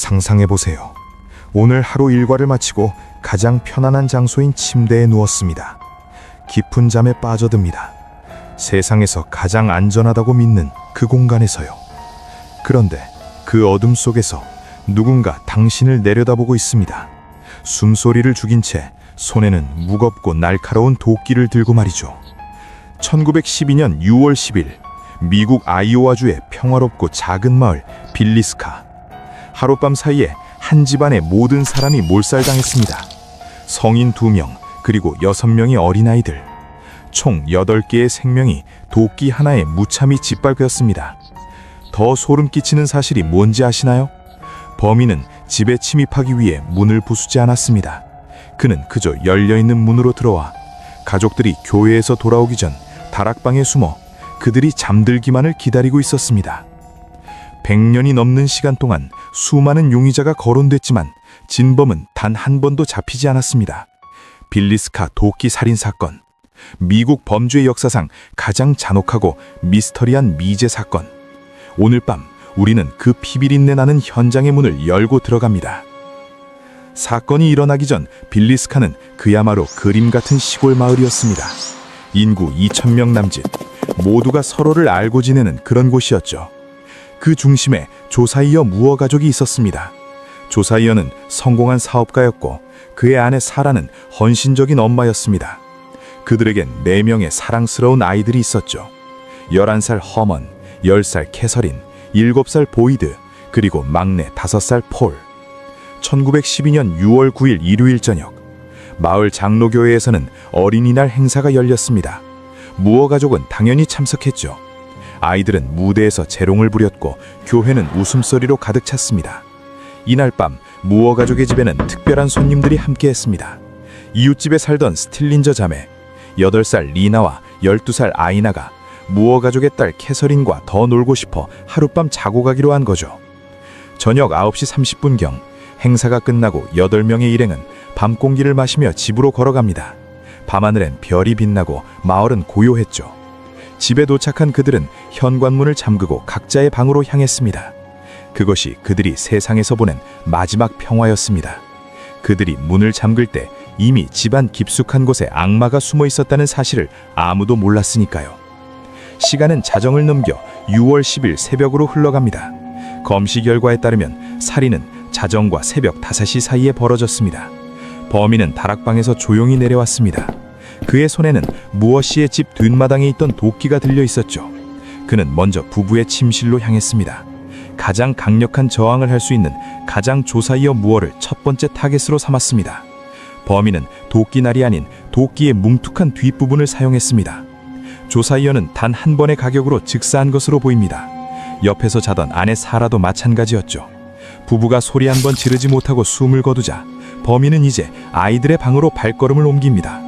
상상해보세요. 오늘 하루 일과를 마치고 가장 편안한 장소인 침대에 누웠습니다. 깊은 잠에 빠져듭니다. 세상에서 가장 안전하다고 믿는 그 공간에서요. 그런데 그 어둠 속에서 누군가 당신을 내려다보고 있습니다. 숨소리를 죽인 채 손에는 무겁고 날카로운 도끼를 들고 말이죠. 1912년 6월 10일 미국 아이오와주의 평화롭고 작은 마을 빌리스카. 하룻밤 사이에 한 집안의 모든 사람이 몰살당했습니다. 성인 2명 그리고 6명의 어린아이들. 총 8개의 생명이 도끼 하나에 무참히 짓밟혔습니다. 더 소름 끼치는 사실이 뭔지 아시나요? 범인은 집에 침입하기 위해 문을 부수지 않았습니다. 그는 그저 열려있는 문으로 들어와 가족들이 교회에서 돌아오기 전 다락방에 숨어 그들이 잠들기만을 기다리고 있었습니다. 100년이 넘는 시간 동안 수많은 용의자가 거론됐지만 진범은 단 한 번도 잡히지 않았습니다. 빌리스카 도끼 살인 사건. 미국 범죄 역사상 가장 잔혹하고 미스터리한 미제 사건. 오늘 밤 우리는 그 피비린내 나는 현장의 문을 열고 들어갑니다. 사건이 일어나기 전 빌리스카는 그야말로 그림 같은 시골 마을이었습니다. 인구 2,000명 남짓, 모두가 서로를 알고 지내는 그런 곳이었죠. 그 중심에 조사이어 무어 가족이 있었습니다. 조사이어는 성공한 사업가였고 그의 아내 사라는 헌신적인 엄마였습니다. 그들에겐 4명의 사랑스러운 아이들이 있었죠. 11살 허먼, 10살 캐서린, 7살 보이드, 그리고 막내 5살 폴. 1912년 6월 9일 일요일 저녁, 마을 장로교회에서는 어린이날 행사가 열렸습니다. 무어 가족은 당연히 참석했죠. 아이들은 무대에서 재롱을 부렸고 교회는 웃음소리로 가득 찼습니다. 이날 밤 무어 가족의 집에는 특별한 손님들이 함께했습니다. 이웃집에 살던 스틸린저 자매, 8살 리나와 12살 아이나가 무어 가족의 딸 캐서린과 더 놀고 싶어 하룻밤 자고 가기로 한 거죠. 저녁 9시 30분경 행사가 끝나고 8명의 일행은 밤 공기를 마시며 집으로 걸어갑니다. 밤하늘엔 별이 빛나고 마을은 고요했죠. 집에 도착한 그들은 현관문을 잠그고 각자의 방으로 향했습니다. 그것이 그들이 세상에서 보낸 마지막 평화였습니다. 그들이 문을 잠글 때 이미 집안 깊숙한 곳에 악마가 숨어 있었다는 사실을 아무도 몰랐으니까요. 시간은 자정을 넘겨 6월 10일 새벽으로 흘러갑니다. 검시 결과에 따르면 살인은 자정과 새벽 5시 사이에 벌어졌습니다. 범인은 다락방에서 조용히 내려왔습니다. 그의 손에는 무어 씨의 집 뒷마당에 있던 도끼가 들려 있었죠. 그는 먼저 부부의 침실로 향했습니다. 가장 강력한 저항을 할 수 있는 가장 조사이어 무어를 첫 번째 타겟으로 삼았습니다. 범인은 도끼날이 아닌 도끼의 뭉툭한 뒷부분을 사용했습니다. 조사이어는 단 한 번의 가격으로 즉사한 것으로 보입니다. 옆에서 자던 아내 사라도 마찬가지였죠. 부부가 소리 한 번 지르지 못하고 숨을 거두자 범인은 이제 아이들의 방으로 발걸음을 옮깁니다.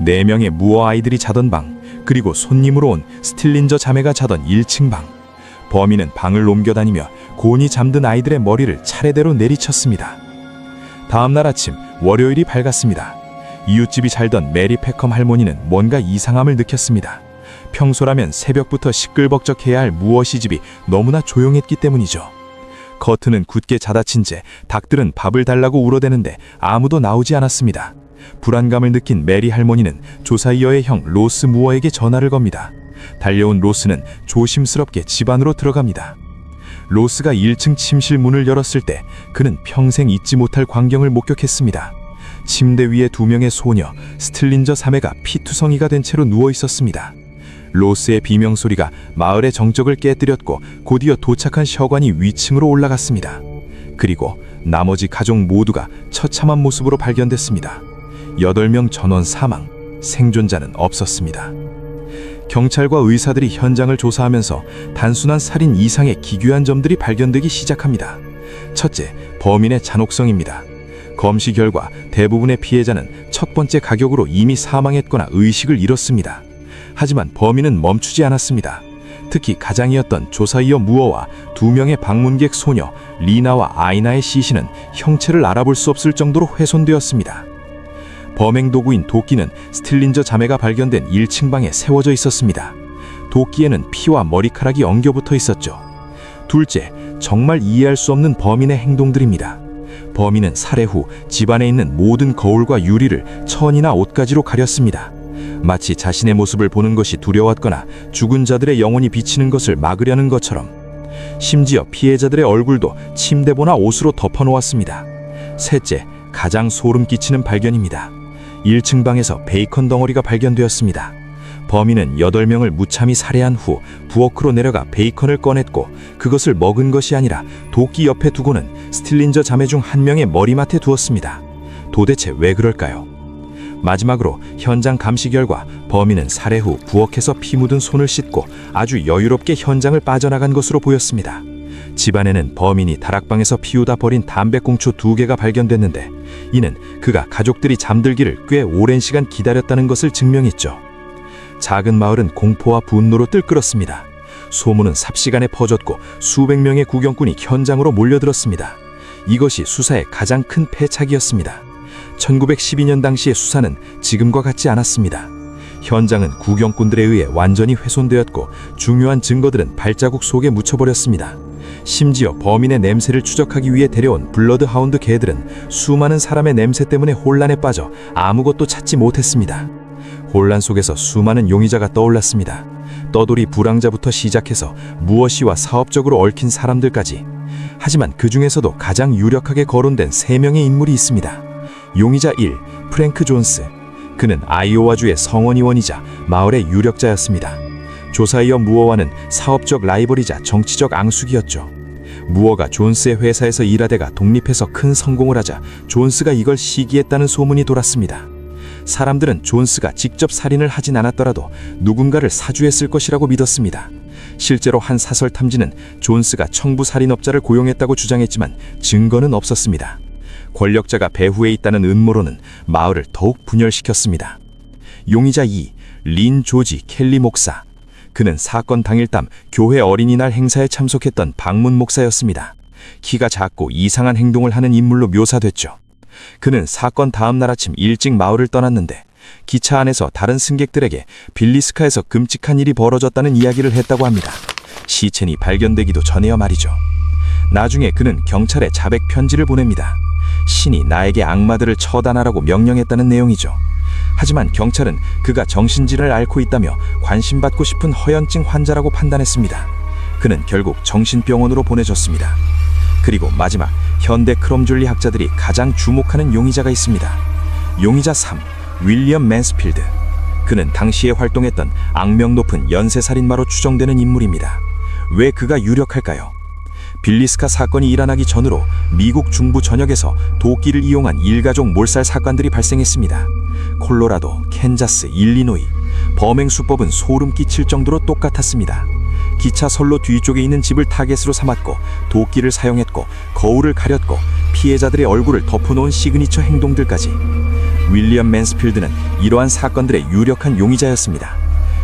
4명의 무어 아이들이 자던 방, 그리고 손님으로 온 스틸린저 자매가 자던 1층 방. 범인은 방을 옮겨다니며 곤히 잠든 아이들의 머리를 차례대로 내리쳤습니다. 다음 날 아침 월요일이 밝았습니다. 이웃집이 살던 메리 패컴 할머니는 뭔가 이상함을 느꼈습니다. 평소라면 새벽부터 시끌벅적해야 할 무어 씨 집이 너무나 조용했기 때문이죠. 커튼은 굳게 닫아친 채 닭들은 밥을 달라고 울어대는데 아무도 나오지 않았습니다. 불안감을 느낀 메리 할머니는 조사이어의 형 로스 무어에게 전화를 겁니다. 달려온 로스는 조심스럽게 집 안으로 들어갑니다. 로스가 1층 침실 문을 열었을 때 그는 평생 잊지 못할 광경을 목격했습니다. 침대 위에 2명의 소녀 스틸린저 자매가 피투성이가 된 채로 누워 있었습니다. 로스의 비명소리가 마을의 정적을 깨뜨렸고 곧이어 도착한 셔관이 위층으로 올라갔습니다. 그리고 나머지 가족 모두가 처참한 모습으로 발견됐습니다. 8명 전원 사망, 생존자는 없었습니다. 경찰과 의사들이 현장을 조사하면서 단순한 살인 이상의 기괴한 점들이 발견되기 시작합니다. 첫째, 범인의 잔혹성입니다. 검시 결과 대부분의 피해자는 첫 번째 가격으로 이미 사망했거나 의식을 잃었습니다. 하지만 범인은 멈추지 않았습니다. 특히 가장이었던 조사이어 무어와 2명의 방문객 소녀 리나와 아이나의 시신은 형체를 알아볼 수 없을 정도로 훼손되었습니다. 범행 도구인 도끼는 스틸린저 자매가 발견된 1층 방에 세워져 있었습니다. 도끼에는 피와 머리카락이 엉겨붙어 있었죠. 둘째, 정말 이해할 수 없는 범인의 행동들입니다. 범인은 살해 후 집안에 있는 모든 거울과 유리를 천이나 옷가지로 가렸습니다. 마치 자신의 모습을 보는 것이 두려웠거나 죽은 자들의 영혼이 비치는 것을 막으려는 것처럼. 심지어 피해자들의 얼굴도 침대보나 옷으로 덮어놓았습니다. 셋째, 가장 소름 끼치는 발견입니다. 1층 방에서 베이컨 덩어리가 발견되었습니다. 범인은 8명을 무참히 살해한 후 부엌으로 내려가 베이컨을 꺼냈고 그것을 먹은 것이 아니라 도끼 옆에 두고는 스틸린저 자매 중 한 명의 머리맡에 두었습니다. 도대체 왜 그럴까요? 마지막으로 현장 감시 결과 범인은 살해 후 부엌에서 피 묻은 손을 씻고 아주 여유롭게 현장을 빠져나간 것으로 보였습니다. 집안에는 범인이 다락방에서 피우다 버린 담배꽁초 2개가 발견됐는데 이는 그가 가족들이 잠들기를 꽤 오랜 시간 기다렸다는 것을 증명했죠. 작은 마을은 공포와 분노로 뜰끓었습니다. 소문은 삽시간에 퍼졌고 수백 명의 구경꾼이 현장으로 몰려들었습니다. 이것이 수사의 가장 큰 패착이었습니다. 1912년 당시의 수사는 지금과 같지 않았습니다. 현장은 구경꾼들에 의해 완전히 훼손되었고 중요한 증거들은 발자국 속에 묻혀버렸습니다. 심지어 범인의 냄새를 추적하기 위해 데려온 블러드하운드 개들은 수많은 사람의 냄새 때문에 혼란에 빠져 아무것도 찾지 못했습니다. 혼란 속에서 수많은 용의자가 떠올랐습니다. 떠돌이 불황자부터 시작해서 무엇이와 사업적으로 얽힌 사람들까지. 하지만 그 중에서도 가장 유력하게 거론된 3명의 인물이 있습니다. 용의자 1, 프랭크 존스. 그는 아이오와주의 성원의원이자 마을의 유력자였습니다. 조사이어 무어와는 사업적 라이벌이자 정치적 앙숙이었죠. 무어가 존스의 회사에서 일하다가 독립해서 큰 성공을 하자 존스가 이걸 시기했다는 소문이 돌았습니다. 사람들은 존스가 직접 살인을 하진 않았더라도 누군가를 사주했을 것이라고 믿었습니다. 실제로 한 사설 탐지는 존스가 청부 살인업자를 고용했다고 주장했지만 증거는 없었습니다. 권력자가 배후에 있다는 음모론은 마을을 더욱 분열시켰습니다. 용의자 2, 린 조지 켈리 목사. 그는 사건 당일 밤 교회 어린이날 행사에 참석했던 방문 목사였습니다. 키가 작고 이상한 행동을 하는 인물로 묘사됐죠. 그는 사건 다음 날 아침 일찍 마을을 떠났는데 기차 안에서 다른 승객들에게 빌리스카에서 끔찍한 일이 벌어졌다는 이야기를 했다고 합니다. 시체는 발견되기도 전에요 말이죠. 나중에 그는 경찰에 자백 편지를 보냅니다. 신이 나에게 악마들을 처단하라고 명령했다는 내용이죠. 하지만 경찰은 그가 정신질환을 앓고 있다며 관심받고 싶은 허연증 환자라고 판단했습니다. 그는 결국 정신병원으로 보내졌습니다. 그리고 마지막, 현대 크롬줄리 학자들이 가장 주목하는 용의자가 있습니다. 용의자 3, 윌리엄 맨스필드. 그는 당시에 활동했던 악명 높은 연쇄살인마로 추정되는 인물입니다. 왜 그가 유력할까요? 빌리스카 사건이 일어나기 전으로 미국 중부 전역에서 도끼를 이용한 일가족 몰살 사건들이 발생했습니다. 콜로라도, 캔자스, 일리노이. 범행 수법은 소름 끼칠 정도로 똑같았습니다. 기차 선로 뒤쪽에 있는 집을 타겟으로 삼았고 도끼를 사용했고 거울을 가렸고 피해자들의 얼굴을 덮어놓은 시그니처 행동들까지. 윌리엄 맨스필드는 이러한 사건들의 유력한 용의자였습니다.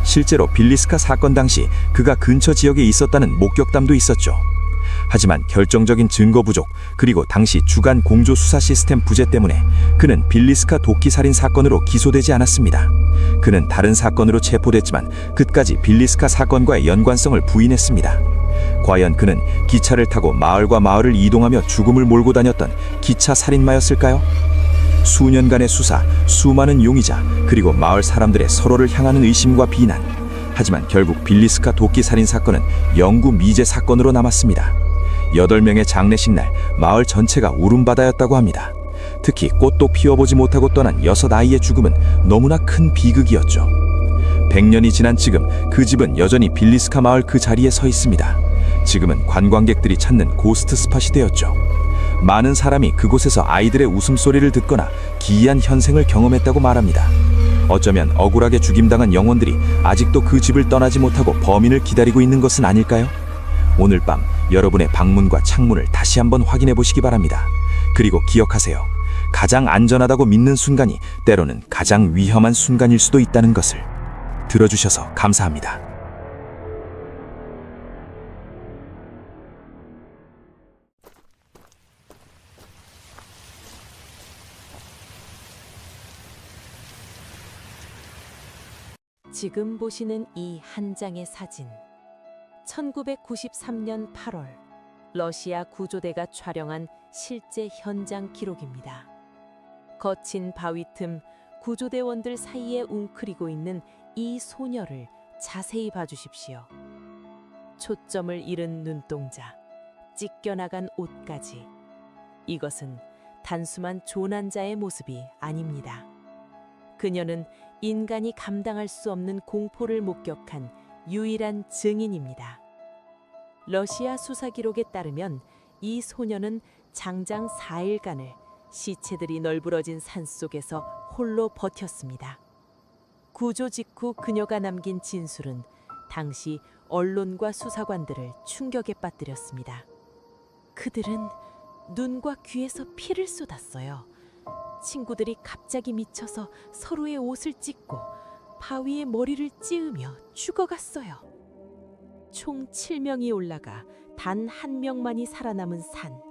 실제로 빌리스카 사건 당시 그가 근처 지역에 있었다는 목격담도 있었죠. 하지만 결정적인 증거 부족, 그리고 당시 주간 공조 수사 시스템 부재 때문에 그는 빌리스카 도끼 살인 사건으로 기소되지 않았습니다. 그는 다른 사건으로 체포됐지만 끝까지 빌리스카 사건과의 연관성을 부인했습니다. 과연 그는 기차를 타고 마을과 마을을 이동하며 죽음을 몰고 다녔던 기차 살인마였을까요? 수년간의 수사, 수많은 용의자, 그리고 마을 사람들의 서로를 향하는 의심과 비난. 하지만 결국 빌리스카 도끼 살인 사건은 영구 미제 사건으로 남았습니다. 8명의 장례식 날 마을 전체가 울음바다였다고 합니다. 특히 꽃도 피워보지 못하고 떠난 6아이의 죽음은 너무나 큰 비극이었죠. 100년이 지난 지금 그 집은 여전히 빌리스카 마을 그 자리에 서 있습니다. 지금은 관광객들이 찾는 고스트 스팟이 되었죠. 많은 사람이 그곳에서 아이들의 웃음소리를 듣거나 기이한 현생을 경험했다고 말합니다. 어쩌면 억울하게 죽임당한 영혼들이 아직도 그 집을 떠나지 못하고 범인을 기다리고 있는 것은 아닐까요? 오늘 밤 여러분의 방문과 창문을 다시 한번 확인해 보시기 바랍니다. 그리고 기억하세요. 가장 안전하다고 믿는 순간이 때로는 가장 위험한 순간일 수도 있다는 것을. 들어주셔서 감사합니다. 지금 보시는 이 한 장의 사진, 1993년 8월 러시아 구조대가 촬영한 실제 현장 기록입니다. 거친 바위 틈 구조대원들 사이에 웅크리고 있는 이 소녀를 자세히 봐주십시오. 초점을 잃은 눈동자, 찢겨나간 옷까지. 이것은 단순한 조난자의 모습이 아닙니다. 그녀는 인간이 감당할 수 없는 공포를 목격한 유일한 증인입니다. 러시아 수사 기록에 따르면 이 소녀는 장장 4일간을 시체들이 널브러진 산속에서 홀로 버텼습니다. 구조 직후 그녀가 남긴 진술은 당시 언론과 수사관들을 충격에 빠뜨렸습니다. 그들은 눈과 귀에서 피를 쏟았어요. 친구들이 갑자기 미쳐서 서로의 옷을 찢고 바위에 머리를 찌으며 죽어갔어요. 총 7명이 올라가 단 1명만이 살아남은 산.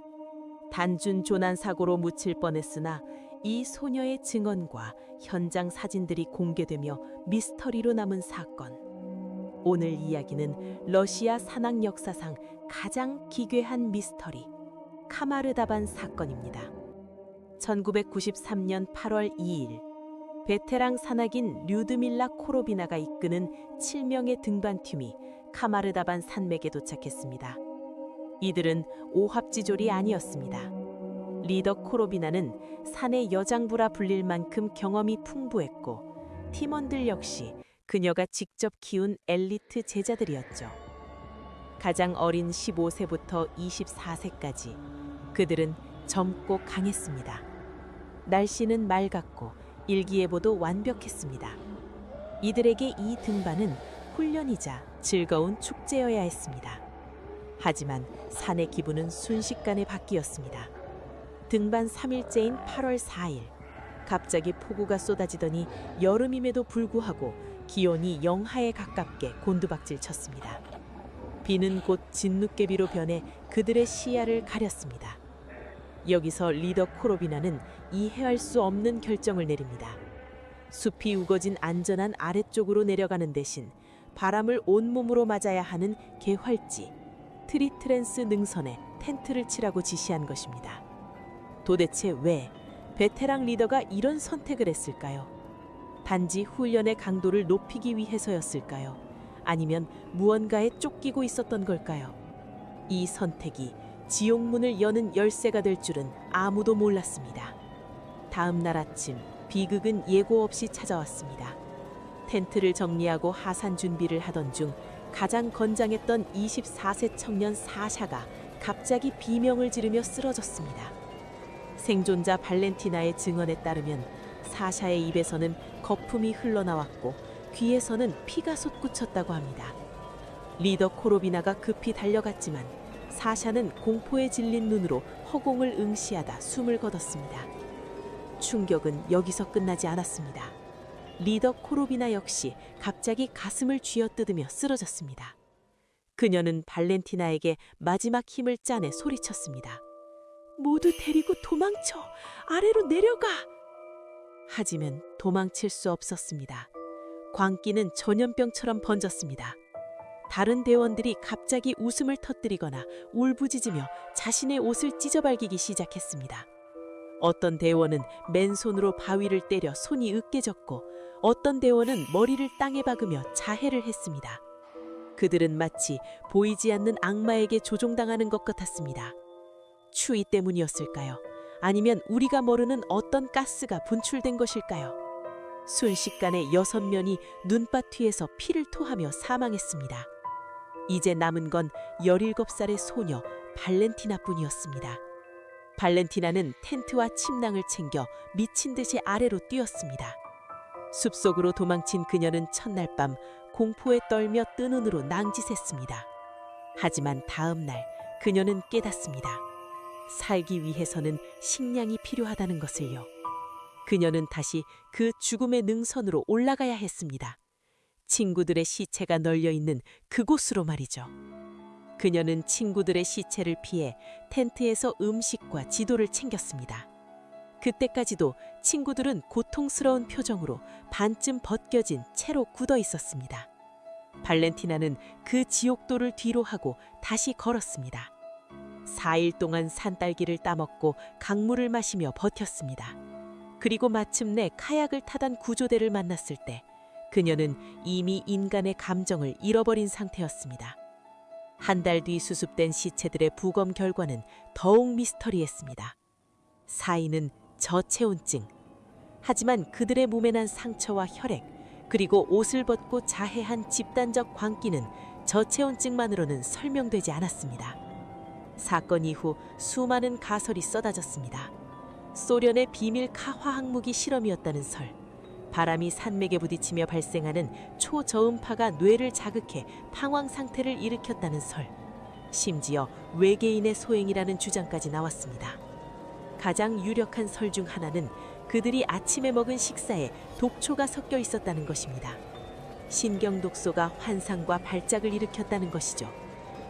단순 조난 사고로 묻힐 뻔했으나 이 소녀의 증언과 현장 사진들이 공개되며 미스터리로 남은 사건. 오늘 이야기는 러시아 산악 역사상 가장 기괴한 미스터리, 카마르다반 사건입니다. 1993년 8월 2일, 베테랑 산악인 류드밀라 코로비나가 이끄는 7명의 등반팀이 카마르다반 산맥에 도착했습니다. 이들은 오합지졸이 아니었습니다. 리더 코로비나는 산의 여장부라 불릴 만큼 경험이 풍부했고, 팀원들 역시 그녀가 직접 키운 엘리트 제자들이었죠. 가장 어린 15세부터 24세까지 그들은 젊고 강했습니다. 날씨는 맑았고 일기예보도 완벽했습니다. 이들에게 이 등반은 훈련이자 즐거운 축제여야 했습니다. 하지만 산의 기분은 순식간에 바뀌었습니다. 등반 3일째인 8월 4일, 갑자기 폭우가 쏟아지더니 여름임에도 불구하고 기온이 영하에 가깝게 곤두박질 쳤습니다. 비는 곧 진눈깨비로 변해 그들의 시야를 가렸습니다. 여기서 리더 코로비나는 이해할 수 없는 결정을 내립니다. 숲이 우거진 안전한 아래쪽으로 내려가는 대신 바람을 온몸으로 맞아야 하는 개활지, 트리트랜스 능선에 텐트를 치라고 지시한 것입니다. 도대체 왜 베테랑 리더가 이런 선택을 했을까요? 단지 훈련의 강도를 높이기 위해서였을까요? 아니면 무언가에 쫓기고 있었던 걸까요? 이 선택이 지옥문을 여는 열쇠가 될 줄은 아무도 몰랐습니다. 다음 날 아침, 비극은 예고 없이 찾아왔습니다. 텐트를 정리하고 하산 준비를 하던 중 가장 건장했던 24세 청년 사샤가 갑자기 비명을 지르며 쓰러졌습니다. 생존자 발렌티나의 증언에 따르면 사샤의 입에서는 거품이 흘러나왔고 귀에서는 피가 솟구쳤다고 합니다. 리더 코로비나가 급히 달려갔지만 사샤는 공포에 질린 눈으로 허공을 응시하다 숨을 거뒀습니다. 충격은 여기서 끝나지 않았습니다. 리더 코로비나 역시 갑자기 가슴을 쥐어뜯으며 쓰러졌습니다. 그녀는 발렌티나에게 마지막 힘을 짜내 소리쳤습니다. 모두 데리고 도망쳐! 아래로 내려가! 하지만 도망칠 수 없었습니다. 광기는 전염병처럼 번졌습니다. 다른 대원들이 갑자기 웃음을 터뜨리거나 울부짖으며 자신의 옷을 찢어발기기 시작했습니다. 어떤 대원은 맨손으로 바위를 때려 손이 으깨졌고 어떤 대원은 머리를 땅에 박으며 자해를 했습니다. 그들은 마치 보이지 않는 악마에게 조종당하는 것 같았습니다. 추위 때문이었을까요? 아니면 우리가 모르는 어떤 가스가 분출된 것일까요? 순식간에 6명이 눈밭 위에서 피를 토하며 사망했습니다. 이제 남은 건 17살의 소녀 발렌티나뿐이었습니다. 발렌티나는 텐트와 침낭을 챙겨 미친 듯이 아래로 뛰었습니다. 숲속으로 도망친 그녀는 첫날 밤 공포에 떨며 뜬 눈으로 낭짓했습니다. 하지만 다음 날 그녀는 깨닫습니다. 살기 위해서는 식량이 필요하다는 것을요. 그녀는 다시 그 죽음의 능선으로 올라가야 했습니다. 친구들의 시체가 널려 있는 그곳으로 말이죠. 그녀는 친구들의 시체를 피해 텐트에서 음식과 지도를 챙겼습니다. 그때까지도 친구들은 고통스러운 표정으로 반쯤 벗겨진 채로 굳어 있었습니다. 발렌티나는 그 지옥도를 뒤로 하고 다시 걸었습니다. 4일 동안 산딸기를 따먹고 강물을 마시며 버텼습니다. 그리고 마침내 카약을 타던 구조대를 만났을 때 그녀는 이미 인간의 감정을 잃어버린 상태였습니다. 한 달 뒤 수습된 시체들의 부검 결과는 더욱 미스터리했습니다. 사인은 저체온증. 하지만 그들의 몸에 난 상처와 혈액, 그리고 옷을 벗고 자해한 집단적 광기는 저체온증만으로는 설명되지 않았습니다. 사건 이후 수많은 가설이 쏟아졌습니다. 소련의 비밀 화학무기 실험이었다는 설, 바람이 산맥에 부딪히며 발생하는 초저음파가 뇌를 자극해 방황 상태를 일으켰다는 설, 심지어 외계인의 소행이라는 주장까지 나왔습니다. 가장 유력한 설 중 하나는 그들이 아침에 먹은 식사에 독초가 섞여 있었다는 것입니다. 신경 독소가 환상과 발작을 일으켰다는 것이죠.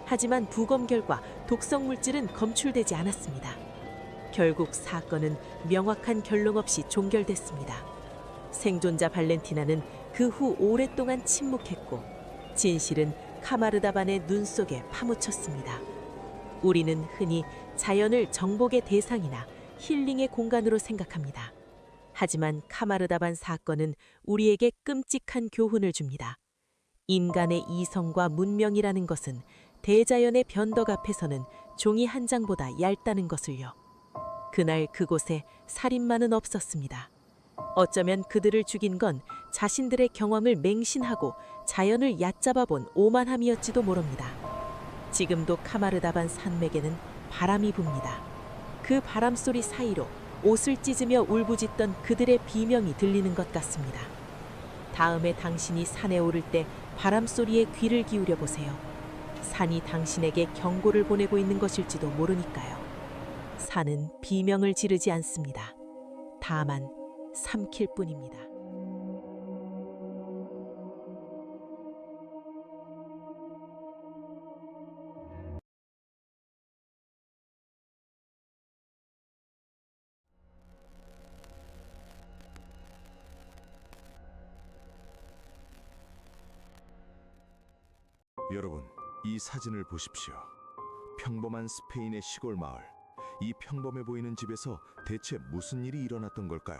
하지만 부검 결과 독성 물질은 검출되지 않았습니다. 결국 사건은 명확한 결론 없이 종결됐습니다. 생존자 발렌티나는 그 후 오랫동안 침묵했고 진실은 카마르다반의 눈 속에 파묻혔습니다. 우리는 흔히 자연을 정복의 대상이나 힐링의 공간으로 생각합니다. 하지만 카마르다반 사건은 우리에게 끔찍한 교훈을 줍니다. 인간의 이성과 문명이라는 것은 대자연의 변덕 앞에서는 종이 한 장보다 얇다는 것을요. 그날 그곳에 살인마는 없었습니다. 어쩌면 그들을 죽인 건 자신들의 경험을 맹신하고 자연을 얕잡아 본 오만함이었지도 모릅니다. 지금도 카마르다반 산맥에는 바람이 붑니다. 그 바람소리 사이로 옷을 찢으며 울부짖던 그들의 비명이 들리는 것 같습니다. 다음에 당신이 산에 오를 때 바람소리에 귀를 기울여 보세요. 산이 당신에게 경고를 보내고 있는 것일지도 모르니까요. 산은 비명을 지르지 않습니다. 다만 삼킬 뿐입니다. 여러분, 이 사진을 보십시오. 평범한 스페인의 시골 마을. 이 평범해 보이는 집에서 대체 무슨 일이 일어났던 걸까요?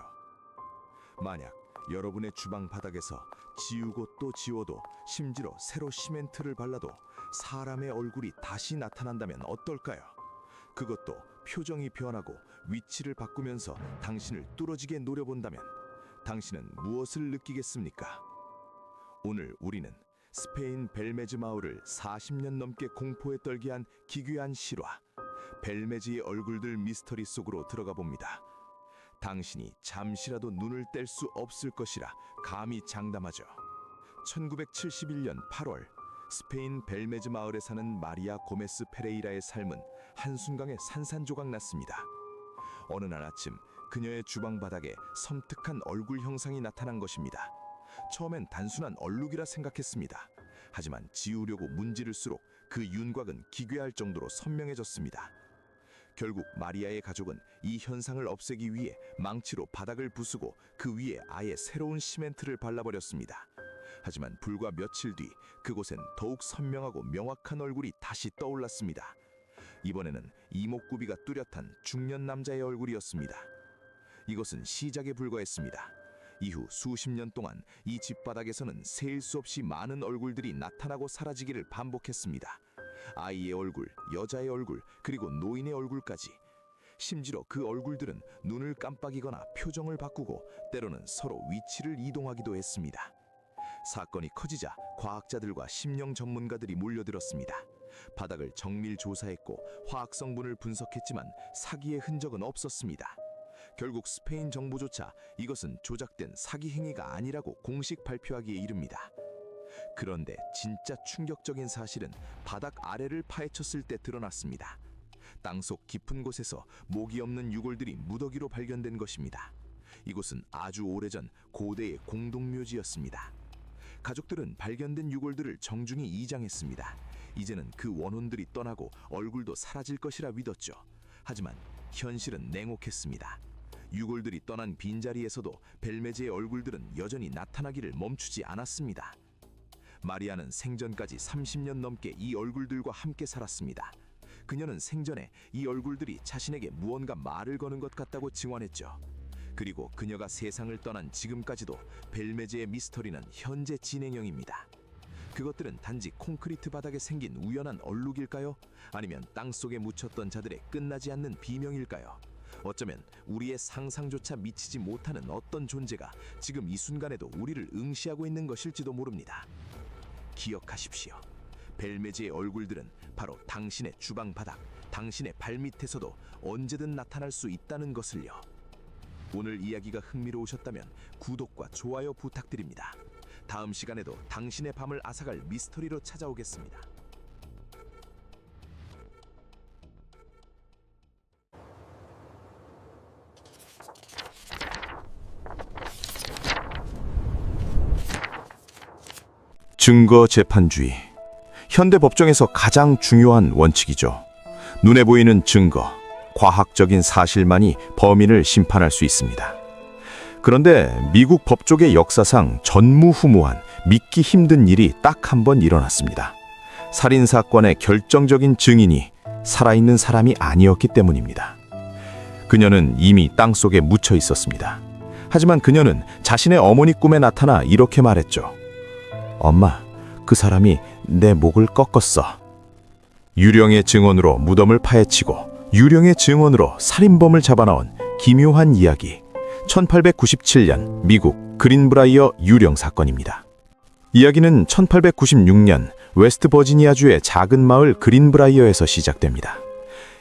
만약 여러분의 주방 바닥에서 지우고 또 지워도 심지어 새로 시멘트를 발라도 사람의 얼굴이 다시 나타난다면 어떨까요? 그것도 표정이 변하고 위치를 바꾸면서 당신을 뚫어지게 노려본다면 당신은 무엇을 느끼겠습니까? 오늘 우리는 스페인 벨메즈 마을을 40년 넘게 공포에 떨게 한 기괴한 실화, 벨메즈의 얼굴들 미스터리 속으로 들어가 봅니다. 당신이 잠시라도 눈을 뗄 수 없을 것이라 감히 장담하죠. 1971년 8월 스페인 벨메즈 마을에 사는 마리아 고메스 페레이라의 삶은 한순간에 산산조각 났습니다. 어느 날 아침 그녀의 주방 바닥에 섬뜩한 얼굴 형상이 나타난 것입니다. 처음엔 단순한 얼룩이라 생각했습니다. 하지만 지우려고 문지를수록 그 윤곽은 기괴할 정도로 선명해졌습니다. 결국 마리아의 가족은 이 현상을 없애기 위해 망치로 바닥을 부수고 그 위에 아예 새로운 시멘트를 발라버렸습니다. 하지만 불과 며칠 뒤 그곳엔 더욱 선명하고 명확한 얼굴이 다시 떠올랐습니다. 이번에는 이목구비가 뚜렷한 중년 남자의 얼굴이었습니다. 이것은 시작에 불과했습니다. 이후 수십 년 동안 이 집 바닥에서는 세일 수 없이 많은 얼굴들이 나타나고 사라지기를 반복했습니다. 아이의 얼굴, 여자의 얼굴, 그리고 노인의 얼굴까지. 심지어 그 얼굴들은 눈을 깜빡이거나 표정을 바꾸고 때로는 서로 위치를 이동하기도 했습니다. 사건이 커지자 과학자들과 심령 전문가들이 몰려들었습니다. 바닥을 정밀 조사했고 화학 성분을 분석했지만 사기의 흔적은 없었습니다. 결국 스페인 정부조차 이것은 조작된 사기 행위가 아니라고 공식 발표하기에 이릅니다. 그런데 진짜 충격적인 사실은 바닥 아래를 파헤쳤을 때 드러났습니다. 땅속 깊은 곳에서 목이 없는 유골들이 무더기로 발견된 것입니다. 이곳은 아주 오래전 고대의 공동묘지였습니다. 가족들은 발견된 유골들을 정중히 이장했습니다. 이제는 그 원혼들이 떠나고 얼굴도 사라질 것이라 믿었죠. 하지만 현실은 냉혹했습니다. 유골들이 떠난 빈자리에서도 벨메즈의 얼굴들은 여전히 나타나기를 멈추지 않았습니다. 마리아는 생전까지 30년 넘게 이 얼굴들과 함께 살았습니다. 그녀는 생전에 이 얼굴들이 자신에게 무언가 말을 거는 것 같다고 증언했죠. 그리고 그녀가 세상을 떠난 지금까지도 벨메제의 미스터리는 현재 진행형입니다. 그것들은 단지 콘크리트 바닥에 생긴 우연한 얼룩일까요? 아니면 땅속에 묻혔던 자들의 끝나지 않는 비명일까요? 어쩌면 우리의 상상조차 미치지 못하는 어떤 존재가 지금 이 순간에도 우리를 응시하고 있는 것일지도 모릅니다. 기억하십시오. 벨메제의 얼굴들은 바로 당신의 주방 바닥, 당신의 발밑에서도 언제든 나타날 수 있다는 것을요. 오늘 이야기가 흥미로우셨다면 구독과 좋아요 부탁드립니다. 다음 시간에도 당신의 밤을 앗아갈 미스터리로 찾아오겠습니다. 증거 재판주의. 현대 법정에서 가장 중요한 원칙이죠. 눈에 보이는 증거, 과학적인 사실만이 범인을 심판할 수 있습니다. 그런데 미국 법조계 역사상 전무후무한 믿기 힘든 일이 딱 한 번 일어났습니다. 살인사건의 결정적인 증인이 살아있는 사람이 아니었기 때문입니다. 그녀는 이미 땅속에 묻혀 있었습니다. 하지만 그녀는 자신의 어머니 꿈에 나타나 이렇게 말했죠. 엄마, 그 사람이 내 목을 꺾었어. 유령의 증언으로 무덤을 파헤치고 유령의 증언으로 살인범을 잡아나온 기묘한 이야기. 1897년 미국 그린브라이어 유령 사건입니다. 이야기는 1896년 웨스트 버지니아주의 작은 마을 그린브라이어에서 시작됩니다.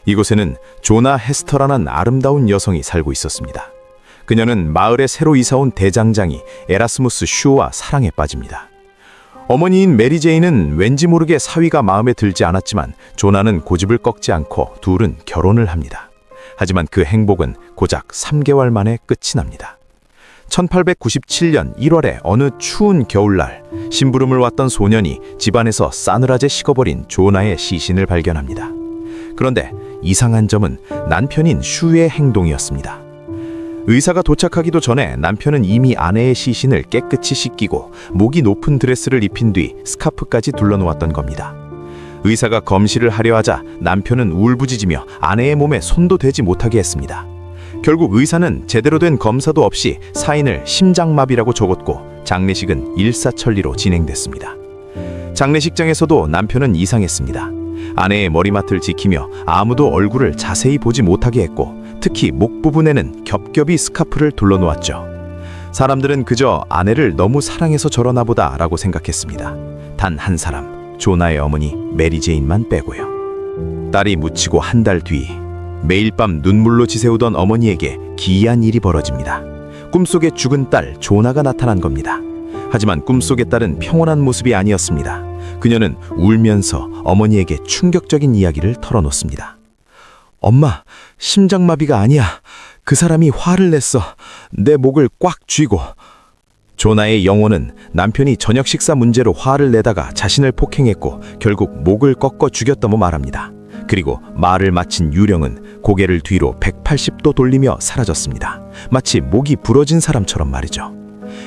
이곳에는 조나 헤스터라는 아름다운 여성이 살고 있었습니다. 그녀는 마을에 새로 이사온 대장장이 에라스무스 슈와 사랑에 빠집니다. 어머니인 메리 제인은 왠지 모르게 사위가 마음에 들지 않았지만 조나는 고집을 꺾지 않고 둘은 결혼을 합니다. 하지만 그 행복은 고작 3개월 만에 끝이 납니다. 1897년 1월에 어느 추운 겨울날 심부름을 왔던 소년이 집안에서 싸늘하게 식어버린 조나의 시신을 발견합니다. 그런데 이상한 점은 남편인 슈의 행동이었습니다. 의사가 도착하기도 전에 남편은 이미 아내의 시신을 깨끗이 씻기고 목이 높은 드레스를 입힌 뒤 스카프까지 둘러놓았던 겁니다. 의사가 검시를 하려 하자 남편은 울부짖으며 아내의 몸에 손도 대지 못하게 했습니다. 결국 의사는 제대로 된 검사도 없이 사인을 심장마비라고 적었고 장례식은 일사천리로 진행됐습니다. 장례식장에서도 남편은 이상했습니다. 아내의 머리맡을 지키며 아무도 얼굴을 자세히 보지 못하게 했고 특히 목 부분에는 겹겹이 스카프를 둘러놓았죠. 사람들은 그저 아내를 너무 사랑해서 저러나 보다 라고 생각했습니다. 단 한 사람, 조나의 어머니 메리 제인만 빼고요. 딸이 묻히고 한 달 뒤 매일 밤 눈물로 지새우던 어머니에게 기이한 일이 벌어집니다. 꿈속에 죽은 딸 조나가 나타난 겁니다. 하지만 꿈속의 딸은 평온한 모습이 아니었습니다. 그녀는 울면서 어머니에게 충격적인 이야기를 털어놓습니다. 엄마, 심장마비가 아니야. 그 사람이 화를 냈어. 내 목을 꽉 쥐고. 조나의 영혼은 남편이 저녁 식사 문제로 화를 내다가 자신을 폭행했고 결국 목을 꺾어 죽였다고 말합니다. 그리고 말을 마친 유령은 고개를 뒤로 180도 돌리며 사라졌습니다. 마치 목이 부러진 사람처럼 말이죠.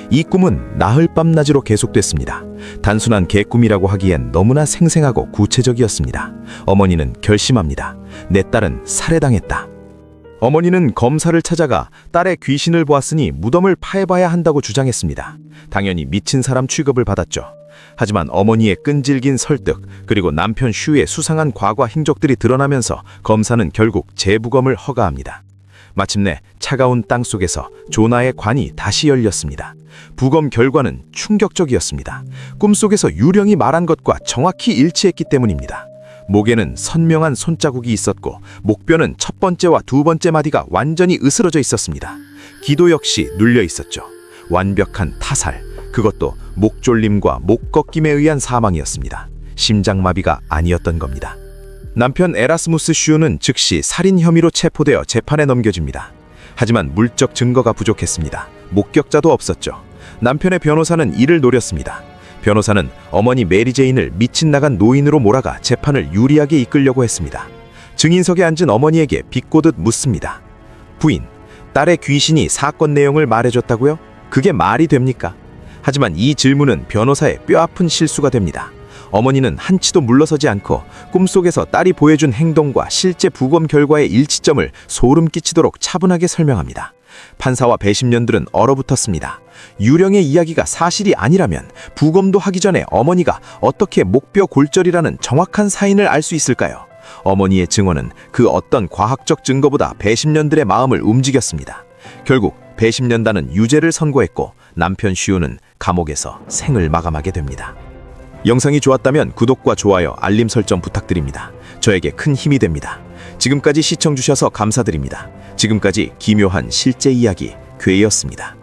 이 꿈은 나흘 밤낮으로 계속됐습니다. 단순한 개꿈이라고 하기엔 너무나 생생하고 구체적이었습니다. 어머니는 결심합니다. 내 딸은 살해당했다. 어머니는 검사를 찾아가 딸의 귀신을 보았으니 무덤을 파해봐야 한다고 주장했습니다. 당연히 미친 사람 취급을 받았죠. 하지만 어머니의 끈질긴 설득 그리고 남편 슈의 수상한 과거 행적들이 드러나면서 검사는 결국 재부검을 허가합니다. 마침내 차가운 땅 속에서 조나의 관이 다시 열렸습니다. 부검 결과는 충격적이었습니다. 꿈속에서 유령이 말한 것과 정확히 일치했기 때문입니다. 목에는 선명한 손자국이 있었고 목뼈는 첫 번째와 두 번째 마디가 완전히 으스러져 있었습니다. 기도 역시 눌려 있었죠. 완벽한 타살, 그것도 목졸림과 목꺾임에 의한 사망이었습니다. 심장마비가 아니었던 겁니다. 남편 에라스무스 슈는 즉시 살인 혐의로 체포되어 재판에 넘겨집니다. 하지만 물적 증거가 부족했습니다. 목격자도 없었죠. 남편의 변호사는 이를 노렸습니다. 변호사는 어머니 메리 제인을 미친 나간 노인으로 몰아가 재판을 유리하게 이끌려고 했습니다. 증인석에 앉은 어머니에게 비꼬듯 묻습니다. 부인, 딸의 귀신이 사건 내용을 말해줬다고요? 그게 말이 됩니까? 하지만 이 질문은 변호사의 뼈아픈 실수가 됩니다. 어머니는 한치도 물러서지 않고 꿈속에서 딸이 보여준 행동과 실제 부검 결과의 일치점을 소름 끼치도록 차분하게 설명합니다. 판사와 배심원들은 얼어붙었습니다. 유령의 이야기가 사실이 아니라면 부검도 하기 전에 어머니가 어떻게 목뼈 골절이라는 정확한 사인을 알 수 있을까요? 어머니의 증언은 그 어떤 과학적 증거보다 배심원들의 마음을 움직였습니다. 결국 배심원단은 유죄를 선고했고 남편 슈우는 감옥에서 생을 마감하게 됩니다. 영상이 좋았다면 구독과 좋아요, 알림 설정 부탁드립니다. 저에게 큰 힘이 됩니다. 지금까지 시청해주셔서 감사드립니다. 지금까지 기묘한 실제 이야기 괴였습니다.